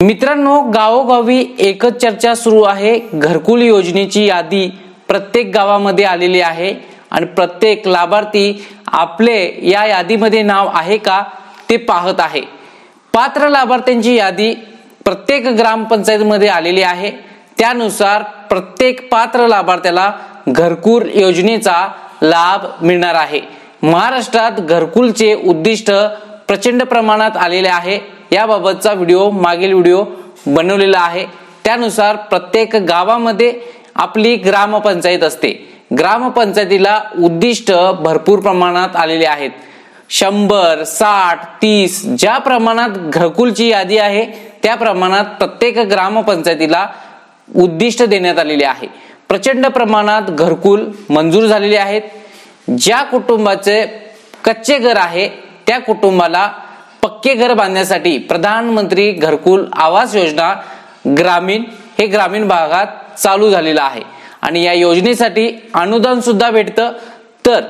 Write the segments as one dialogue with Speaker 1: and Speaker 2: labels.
Speaker 1: मित्रांनो, गावोगावी एकच चर्चा सुरू आहे। घरकुल योजनेची यादी प्रत्येक गावामध्ये आलेली आहे आणि प्रत्येक लाभार्थी आपले या यादीमध्ये नाव आहे का ते पाहत आहे। पात्र लाभार्थ्यांची यादी प्रत्येक ग्रामपंचायतीमध्ये आलेली आहे। त्यानुसार प्रत्येक पात्र लाभार्थ्याला घरकुल योजनेचा लाभ मिळणार आहे। महाराष्ट्रात घरकुलचे उद्दिष्ट प्रचंड प्रमाणात आलेले आहे। याबाबतचा मागील व्हिडिओ बनवलेला आहे। त्यानुसार प्रत्येक गावामध्ये आपली ग्रामपंचायत असते। ग्रामपंचायतीला उद्दिष्ट भरपूर प्रमाणात आलेले आहेत। 100, 60, 30 ज्या प्रमाणात घरकुलची यादी आहे त्या प्रमाणात प्रत्येक ग्रामपंचायतीला उद्दिष्ट देण्यात आलेले आहे। प्रचंड प्रमाणात घरकुल मंजूर झालेले आहेत। ज्या कुटुंबाचे कच्चे घर आहे त्या कुटुंबाला पक्के घर बांधण्यासाठी प्रधानमंत्री घरकुल आवास योजना ग्रामीण हे ग्रामीण भागात चालू झालेला आहे आणि या योजनेसाठी अनुदान सुद्धा भेटतं। तर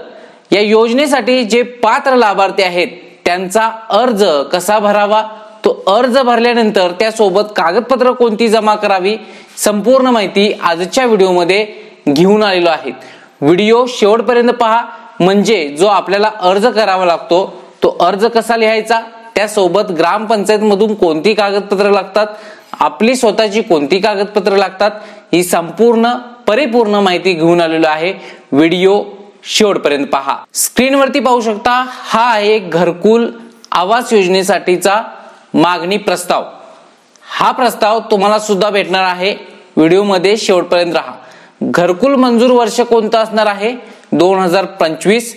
Speaker 1: या योजनेसाठी जे पात्र लाभार्थी आहेत त्यांचा अर्ज कसा भरावा, तो अर्ज भरल्यानंतर त्यासोबत कागदपत्र कोणती जमा करावी, संपूर्ण माहिती आजच्या व्हिडिओमध्ये घेऊन आलेलो आहे। व्हिडिओ शेवटपर्यंत पहा, म्हणजे जो आपल्याला अर्ज करावा लागतो तो अर्ज कसा लिहायचा, त्यासोबत ग्रामपंचायत मधून कोणती कागदपत्र लागतात, आपली स्वतःची कोणती कागदपत्र लागतात, ही संपूर्ण परिपूर्ण माहिती घेऊन आलेलो आहे। व्हिडिओ शेवटपर्यंत पहा। स्क्रीनवरती पाहू शकता, हा आहे घरकुल आवास योजनेसाठीचा मागणी प्रस्ताव। हा प्रस्ताव तुम्हाला सुद्धा भेटणार आहे। व्हिडिओमध्ये शेवटपर्यंत राहा। घरकुल मंजूर वर्ष कोणतं असणार आहे? 2025।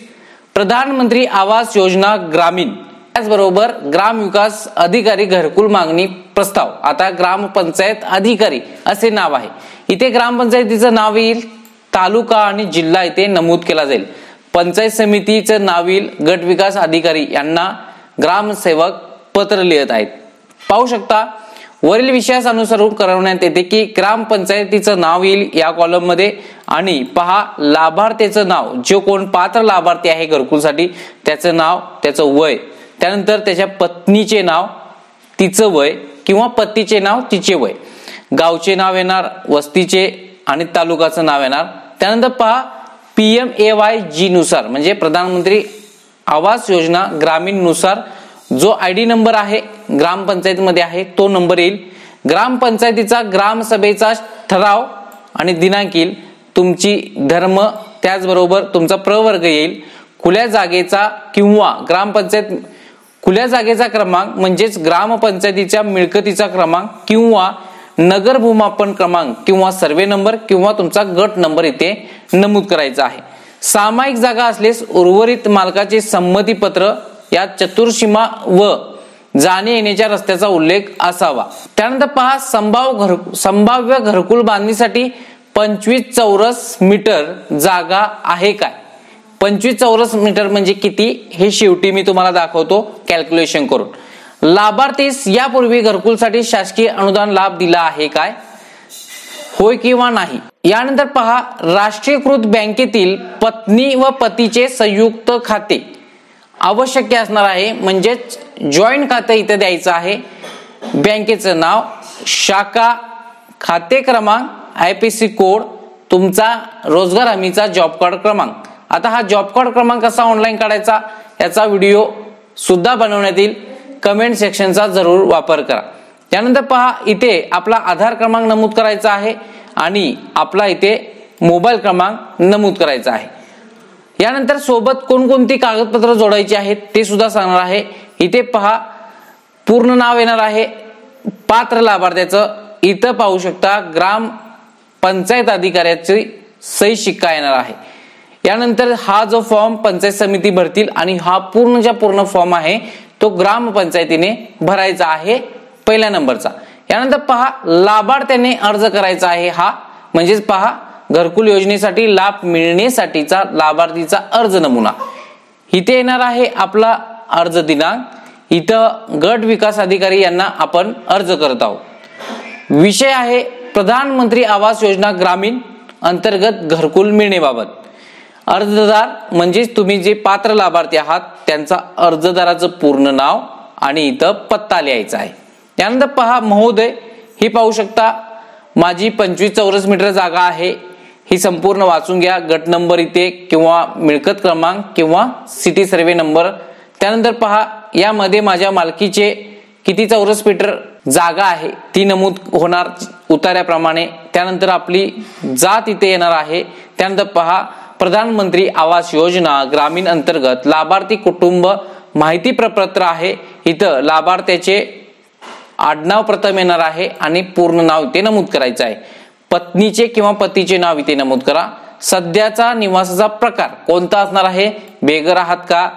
Speaker 1: प्रधानमंत्री आवास योजना ग्रामीण, त्याचबरोबर ग्राम विकास अधिकारी घरकुल मागणी प्रस्ताव। आता ग्रामपंचायत अधिकारी असे नाव आहे। इथे ग्रामपंचायतीचं नाव येईल, तालुका आणि जिल्हा इथे नमूद केला जाईल। पंचायत समितीचं नाव येईल, गट विकास अधिकारी यांना ग्रामसेवक पत्र लिहित आहेत। पाहू शकता, वरील विषयास अनुसरून करवण्यात येते की ग्रामपंचायतीचं नाव येईल या कॉलम मध्ये आणि पहा लाभार्थीचं नाव, जो कोण पात्र लाभार्थी आहे घरकुलसाठी त्याचं नाव, त्याचं वय, त्यानंतर त्याच्या पत्नीचे नाव, तिचं वय किंवा पतीचे नाव, तिचे वय, गावचे नाव येणार, वस्तीचे आणि तालुकाचं नाव येणार। त्यानंतर पहा PMAY नुसार म्हणजे प्रधानमंत्री आवास योजना ग्रामीण नुसार जो ID नंबर आहे ग्रामपंचायतीमध्ये आहे तो नंबर येईल। ग्रामपंचायतीचा ग्रामसभेचा ठराव आणि दिनांक येईल, तुमची धर्म, त्याचबरोबर तुमचा प्रवर्ग येईल, खुल्या जागेचा किंवा ग्रामपंचायत खुल्या जागेचा क्रमांक म्हणजेच ग्रामपंचायतीच्या मिळकतीचा क्रमांक किंवा नगर भूमापन क्रमांक किंवा सर्वे नंबर किंवा तुमचा गट नंबर इथे नमूद करायचा आहे। सामायिक जागा असल्यास उर्वरित मालकाचे संमती पत्र, या चतुर्सीमा व जाणे येण्याच्या रस्त्याचा उल्लेख असावा। त्यानंतर पहा संभाव्य घरकुल बांधणीसाठी 25 चौरस मीटर जागा आहे काय? 25 चौरस मीटर म्हणजे किती हे शेवटी मी तुम्हाला दाखवतो कॅल्क्युलेशन करून। लाभार्थीस यापूर्वी घरकुलसाठी शासकीय अनुदान लाभ दिला आहे काय, होय किंवा नाही। यानंतर पहा राष्ट्रीयकृत बँकेतील पत्नी व पतीचे संयुक्त खाते आवश्यक असणार आहे, म्हणजेच जॉईंट खाते इथे द्यायचं आहे। बँकेचं नाव, शाखा, खाते क्रमांक, IPC कोड, तुमचा रोजगार हमीचा जॉब कार्ड क्रमांक। आता हा जॉब कार्ड क्रमांक कसा ऑनलाईन काढायचा याचा व्हिडिओ सुद्धा बनवण्यात येईल, कमेंट सेक्शनचा जरूर वापर करा। त्यानंतर पहा इथे आपला आधार क्रमांक नमूद करायचा आहे आणि आपला इथे मोबाईल क्रमांक नमूद करायचा आहे। यानंतर सोबत कोणकोणती कागदपत्र जोडायची आहेत ते सुद्धा सांगणार आहे। इथे पहा पूर्ण नाव येणार आहे पात्र लाभार्थ्याचं, इथं पाहू शकता ग्राम पंचायत अधिकाऱ्याची सही शिक्का येणार आहे। यानंतर हा जो फॉर्म पंचायत समिती भरतील आणि हा पूर्ण फॉर्म आहे तो ग्रामपंचायतीने भरायचा आहे पहिल्या नंबरचा। यानंतर पहा लाभार्थ्याने अर्ज करायचा आहे हा, म्हणजेच पहा घरकुल योजनेसाठी लाभ मिळण्यासाठीचा लाभार्थीचा अर्ज नमुना। इथे येणार आहे आपला अर्ज दिनांक, इथं गट विकास अधिकारी यांना आपण अर्ज करत आहोत। विषय आहे प्रधानमंत्री आवास योजना ग्रामीण अंतर्गत घरकुल मिळण्याबाबत। अर्जदार म्हणजेच तुम्ही जे पात्र लाभार्थी आहात त्यांचा अर्जदाराचं पूर्ण नाव आणि इथं पत्ता लिहायचा आहे। त्यानंतर पहा महोदय, ही पाहू शकता माझी 25 चौरस मीटर जागा आहे, ही संपूर्ण वाचून घ्या. गट नंबर इथे किंवा मिळकत क्रमांक किंवा सिटी सर्वे नंबर. त्यानंतर पहा यामध्ये माझ्या मालकीचे किती चौरस मीटर जागा आहे ती नमूद होणार उतार्याप्रमाणे. त्यानंतर आपली जात इथे येणार आहे. त्यानंतर पहा प्रधानमंत्री आवास योजना ग्रामीण अंतर्गत लाभार्थी कुटुंब माहिती प्रपत्र आहे. इथं लाभार्थ्याचे आडनाव प्रथम येणार आहे आणि पूर्ण नाव इथे नमूद करायचं आहे. पत्नीचे किंवा पतीचे नाव इथे नमूद करा. सध्याचा निवासाचा प्रकार कोणता असणार आहे, बेघर आहात का,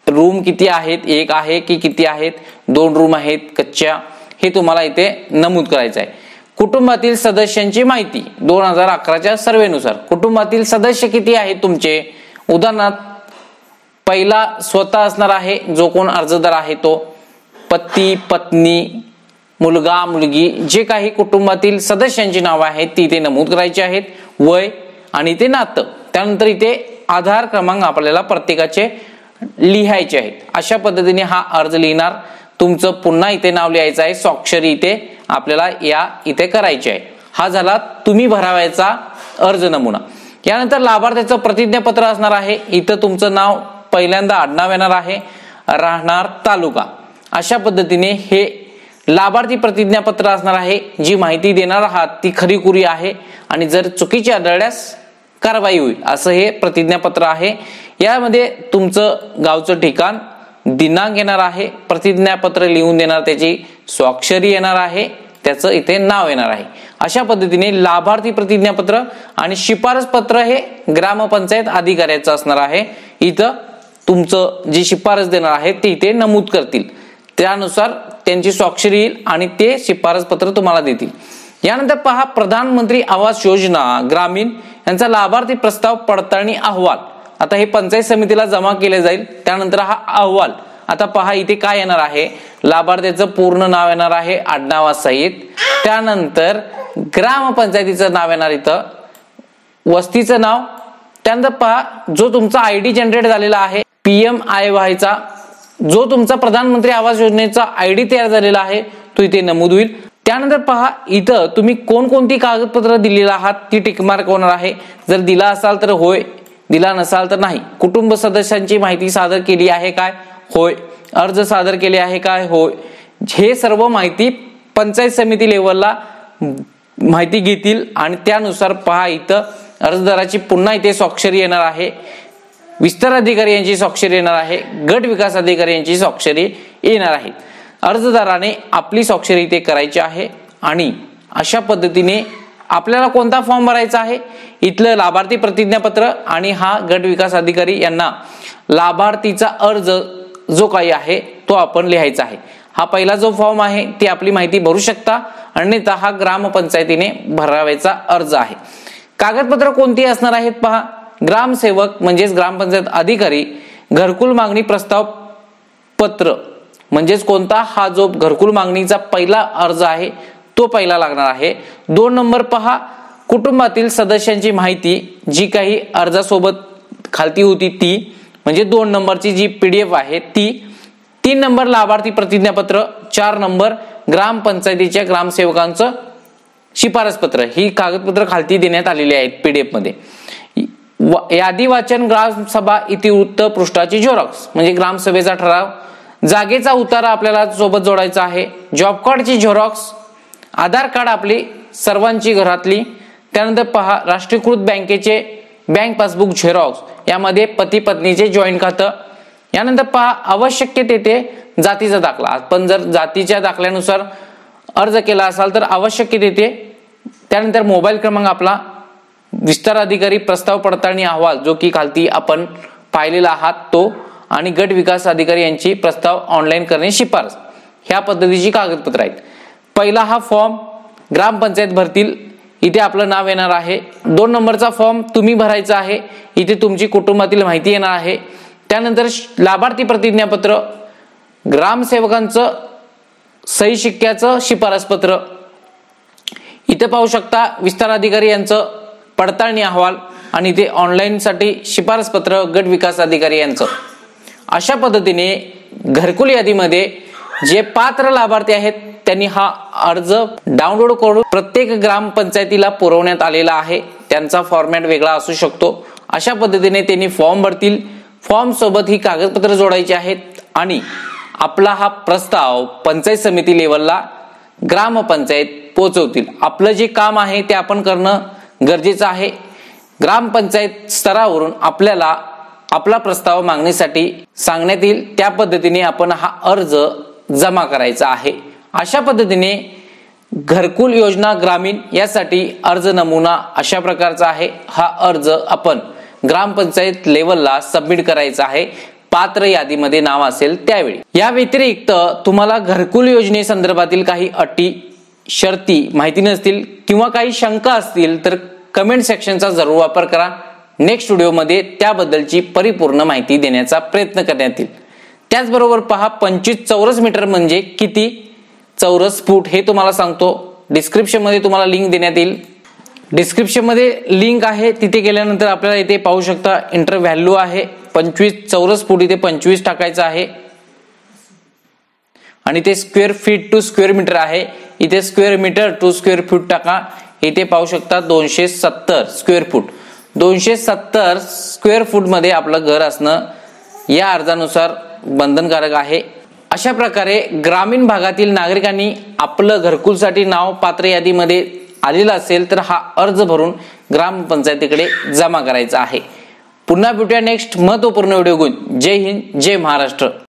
Speaker 1: रूम किती आहेत, एक आहे की किती आहेत, 2 रूम आहेत कच्च्या, हे तुम्हाला इथे नमूद करायचं आहे. कुटुंबातील सदस्यांची माहिती 2011च्या सर्वेनुसार कुटुंबातील सदस्य किती आहेत तुमचे. उदाहरणार्थ पहिला स्वतः असणार आहे, जो कोण अर्जदार आहे तो, पती पत्नी मुलगा मुलगी, जे काही कुटुंबातील सदस्यांची नावं आहेत ती इथे नमूद करायची आहेत, वय आणि ते नातं. त्यानंतर इथे आधार क्रमांक आपल्याला प्रत्येकाचे लिहायचे आहेत. अशा पद्धतीने हा अर्ज लिहिणार. तुमचं पुन्हा इथे नाव लिहायचं आहे, स्वाक्षरी इथे आपल्याला इथे करायची आहे. हा झाला तुम्ही भरावायचा अर्ज नमुना. यानंतर लाभार्थ्याचं प्रतिज्ञापत्र असणार आहे. इथं तुमचं नाव पहिल्यांदा आडनाव येणार आहे, राहणार तालुका. अशा पद्धतीने हे लाभार्थी प्रतिज्ञापत्र असणार आहे. जी माहिती देणार आहात ती खरीखुरी आहे आणि जर चुकीची आढळल्यास कारवाई होईल असं हे प्रतिज्ञापत्र आहे. यामध्ये तुमचं गावचं ठिकाण, दिनांक येणार आहे, प्रतिज्ञापत्र लिहून देणार, त्याची स्वाक्षरी येणार आहे, त्याचं इथे नाव येणार आहे. अशा पद्धतीने लाभार्थी प्रतिज्ञापत्र आणि शिफारस पत्र हे ग्रामपंचायत अधिकाऱ्याचं असणार आहे. इथं तुमचं जी शिफारस देणार आहे ते इथे नमूद करतील, त्यानुसार त्यांची स्वाक्षरी येईल आणि ते शिफारस पत्र तुम्हाला देतील. यानंतर पहा प्रधानमंत्री आवास योजना ग्रामीण यांचा लाभार्थी प्रस्ताव पडताळणी अहवाल. आता हे पंचायत समितीला जमा केले जाईल. त्यानंतर हा अहवाल, आता पहा इथे काय येणार आहे, लाभार्थ्याचं पूर्ण नाव येणार आहे आडनावासहित. त्यानंतर ग्रामपंचायतीचं नाव येणार, इथं वस्तीचं नाव. त्यानंतर पहा जो तुमचा आयडी जनरेट झालेला आहे PMIY चा, जो तुमचा प्रधानमंत्री आवास योजनेचा आयडी तयार झालेला आहे तो इथे नमूद होईल. त्यानंतर पहा इथं तुम्ही कोणकोणती कागदपत्र दिलेली आहात ती टिकमार्क होणार आहे. जर दिला असाल तर होय, दिला नसाल तर नाही. कुटुंब सदस्यांची माहिती सादर केली आहे काय, होय. अर्ज सादर केले आहे काय, होय. हे सर्व माहिती पंचायत समिती लेवलला माहिती घेतील आणि त्यानुसार पहा इथं अर्जदाराची पुन्हा इथे स्वाक्षरी येणार आहे, विस्तार अधिकारी यांची स्वाक्षरी येणार आहे, गट विकास अधिकारी यांची स्वाक्षरी येणार आहे. अर्जदाराने आपली स्वाक्षरी इथे करायची आहे आणि अशा पद्धतीने आपल्याला कोणता फॉर्म भरायचा आहे, इथलं लाभार्थी प्रतिज्ञापत्र आणि हा गट विकास अधिकारी यांना लाभार्थीचा अर्ज जो काही आहे तो आपण लिहायचा आहे. हा पहिला जो फॉर्म आहे ती आपली माहिती भरू शकता, अन्यथा हा ग्रामपंचायतीने भरावायचा अर्ज आहे. कागदपत्र कोणती असणार आहेत पहा, ग्रामसेवक म्हणजेच ग्रामपंचायत अधिकारी घरकुल मागणी प्रस्ताव पत्र म्हणजेच कोणता, हा जो घरकुल मागणीचा पहिला अर्ज आहे तो पहिला लागणार आहे. 2 नंबर पहा कुटुंबातील सदस्यांची माहिती जी काही अर्जासोबत खालती होती ती, म्हणजे 2 नंबरची जी PDF आहे ती. 3 नंबर लाभार्थी प्रतिज्ञापत्र. 4 नंबर ग्रामपंचायतीच्या ग्रामसेवकांचं शिफारस पत्र. ही कागदपत्र खालती देण्यात आलेली आहेत PDF मध्ये. यादी वाचन ग्रामसभा इतिवृत्त पृष्ठाची झेरॉक्स म्हणजे ग्रामसभेचा ठराव, जागेचा उतारा आपल्याला सोबत जोडायचा आहे, जॉब कार्डची झेरॉक्स, आधार कार्ड आपली सर्वांची घरातली. त्यानंतर पहा राष्ट्रीयकृत बँकेचे बँक पासबुक झेरॉक्स, यामध्ये पती पत्नीचे जॉईंट खातं. यानंतर पहा आवश्यक तेथे जातीचा दाखला. आपण जर जातीच्या दाखल्यानुसार अर्ज केला असाल तर आवश्यक तेथे. त्यानंतर मोबाईल क्रमांक आपला, विस्तार अधिकारी प्रस्ताव पडताळणी अहवाल जो की खालती आपण पाहिलेला आहात तो, आणि गट विकास अधिकारी यांची प्रस्ताव ऑनलाईन करणे शिफारस. ह्या पद्धतीची कागदपत्र आहेत. पहिला हा फॉर्म ग्रामपंचायत भरतील, इथे आपलं नाव येणार आहे. 2 नंबरचा फॉर्म तुम्ही भरायचा आहे, इथे तुमची कुटुंबातील माहिती येणार आहे. त्यानंतर लाभार्थी प्रतिज्ञापत्र, ग्रामसेवकांचं सही शिक्क्याचं शिफारस पत्र, इथे पाहू शकता विस्तार अधिकारी यांचं पडताळणी अहवाल आणि इथे ऑनलाईन साठी शिफारस पत्र गट विकास अधिकारी यांचं. अशा पद्धतीने घरकुल यादीमध्ये जे पात्र लाभार्थी आहेत त्यांनी हा अर्ज डाउनलोड करून प्रत्येक ग्रामपंचायतीला पुरवण्यात आलेला आहे. त्यांचा फॉर्मॅट वेगळा असू शकतो. अशा पद्धतीने त्यांनी फॉर्म भरतील. फॉर्म सोबत ही कागदपत्र जोडायची आहेत आणि आपला हा प्रस्ताव पंचायत समिती लेवलला ग्रामपंचायत पोहोचवतील. आपलं जे काम आहे ते आपण करणं गरजेचं आहे. ग्रामपंचायत स्तरावरून आपल्याला आपला प्रस्ताव मागणीसाठी सांगण्यात येईल. त्या पद्धतीने आपण हा अर्ज जमा करायचा आहे. अशा पद्धतीने घरकुल योजना ग्रामीण यासाठी अर्ज नमुना अशा प्रकारचा आहे. हा अर्ज आपण ग्रामपंचायत लेवलला सबमिट करायचा आहे. पात्र यादीमध्ये नाव असेल त्यावेळी. या व्यतिरिक्त तुम्हाला घरकुल योजनेसंदर्भातील काही अटी शर्ती माहिती नसतील किंवा काही शंका असतील तर कमेंट सेक्शनचा जरूर वापर करा. नेक्स्ट व्हिडिओमध्ये त्याबद्दलची परिपूर्ण माहिती देण्याचा प्रयत्न करण्यात येईल. त्याचबरोबर पहा 25 चौरस मीटर म्हणजे किती चौरस फूट हे तुम्हाला सांगतो. डिस्क्रिप्शन मध्ये तुम्हाला लिंक देण्यात येईल. डिस्क्रिप्शन मध्ये लिंक आहे, तिथे गेल्यानंतर आपल्याला इथे पाहू शकता इंटर व्हॅल्यू आहे 25 चौरस फूट. इथे 25 टाकायचं आहे आणि ते square feet to square metre आहे. इथे square metre to square foot टाका. इथे पाहू शकता 270 स्क्वेअर फूट. 270 स्क्वेअर फूट मध्ये आपलं घर असणं या अर्जानुसार बंधनकारक आहे. अशा प्रकारे ग्रामीण भागातील नागरिकांनी आपलं घरकुलसाठी नाव पात्र यादीमध्ये आलेलं असेल तर हा अर्ज भरून ग्रामपंचायतीकडे जमा करायचा आहे. पुन्हा भेटूया नेक्स्ट महत्वपूर्ण व्हिडिओ घेऊन. जय हिंद, जय महाराष्ट्र.